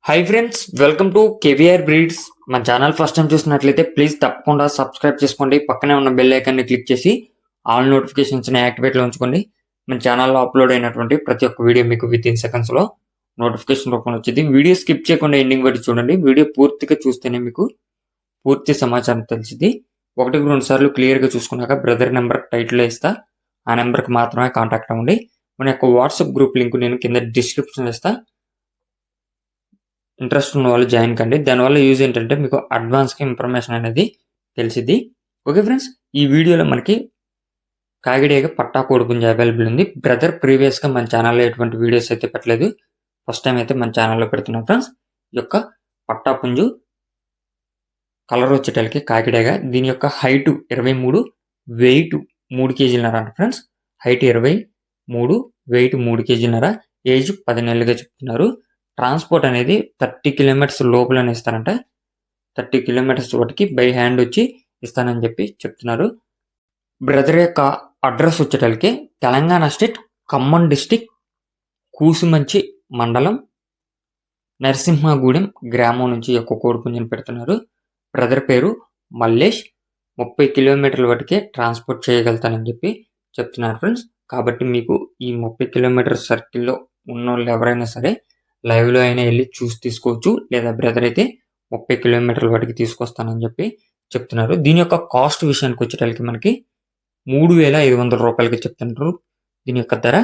Hi friends, welcome to KVR breeds. మన channel first time చూసినట్లయితే please తప్పకుండా సబ్స్క్రైబ్ చేసుకోండి. పక్కనే ఉన్న బెల్ ఐకాన్ని క్లిక్ చేసి ఆల్ నోటిఫికేషన్స్ని యాక్టివేట్లో ఉంచుకోండి. మన ఛానల్లో అప్లోడ్ అయినటువంటి ప్రతి ఒక్క వీడియో మీకు విత్ ఇన్ సెకండ్స్లో నోటిఫికేషన్ రూపంలో వచ్చింది. వీడియో స్కిప్ చేయకుండా ఎండింగ్ వరకు చూడండి. వీడియో పూర్తిగా చూస్తేనే మీకు పూర్తి సమాచారం తెలిసింది. 1-2 సార్లు క్లియర్గా చూసుకున్నాక బ్రదర్ నెంబర్ టైటిల్లో ఇస్తా, ఆ నెంబర్కి మాత్రమే కాంటాక్ట్ అవ్వండి. మన యొక్క వాట్సాప్ గ్రూప్ లింక్ నేను కింద డిస్క్రిప్షన్ ఇస్తా. ఇంట్రెస్ట్ ఉన్న వాళ్ళు జాయిన్ కండి. దానివల్ల యూజ్ ఏంటంటే మీకు అడ్వాన్స్గా ఇన్ఫర్మేషన్ అనేది తెలిసిద్ది. ఓకే ఫ్రెండ్స్, ఈ వీడియోలో మనకి కాకిడేగ పట్టా కోడిపుంజ అవైలబుల్ ఉంది. బ్రదర్ ప్రీవియస్గా మన ఛానల్లో ఎటువంటి వీడియోస్ అయితే పెట్టలేదు, ఫస్ట్ టైం అయితే మన ఛానల్లో పెడుతున్నాం ఫ్రెండ్స్. ఈ యొక్క పట్టా పుంజు కలర్ వచ్చేటలకి కాకిడేగ. దీని యొక్క హైట్ 23, వెయిట్ 3 కేజీలన్నర అంట ఫ్రెండ్స్. హైట్ 23, వెయిట్ 3 కేజీలన్నర, ఏజ్ 10 నెలలుగా చెప్తున్నారు. ట్రాన్స్పోర్ట్ అనేది 30 కిలోమీటర్స్ లోపలనే ఇస్తారంట. 30 కిలోమీటర్స్ వాటికి బై హ్యాండ్ వచ్చి ఇస్తానని చెప్పి చెప్తున్నారు. బ్రదర్ యొక్క అడ్రస్ వచ్చేటలకి తెలంగాణ స్టేట్ ఖమ్మం డిస్టిక్ కూసుమంచి మండలం నరసింహగూడెం గ్రామం నుంచి యొక్క కోడిపుంజని పెడుతున్నారు. బ్రదర్ పేరు మల్లేష్. 30 కిలోమీటర్ల వరకే ట్రాన్స్పోర్ట్ చేయగలుగుతానని చెప్పి చెప్తున్నారు ఫ్రెండ్స్. కాబట్టి మీకు ఈ 30 కిలోమీటర్ సర్కిల్లో ఉన్న వాళ్ళు ఎవరైనా సరే లైవ్లో అయినా వెళ్ళి చూసి తీసుకోవచ్చు, లేదా బ్రదర్ అయితే 30 కిలోమీటర్ల వాటికి తీసుకొస్తానని చెప్పి చెప్తున్నారు. దీని యొక్క కాస్ట్ విషయానికి వచ్చేటప్పటికి మనకి 3,500 రూపాయలకి చెప్తున్నారు. దీని యొక్క ధర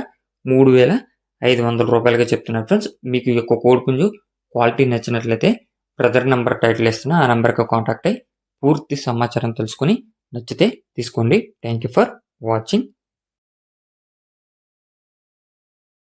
3,500 రూపాయలకి చెప్తున్నారు ఫ్రెండ్స్. మీకు ఈ యొక్క కోడిపుంజు క్వాలిటీ నచ్చినట్లయితే బ్రదర్ నెంబర్ టైటిల్ ఇస్తున్నా, ఆ నెంబర్కి కాంటాక్ట్ అయ్యి పూర్తి సమాచారం తెలుసుకొని నచ్చితే తీసుకోండి. Thank you for watching.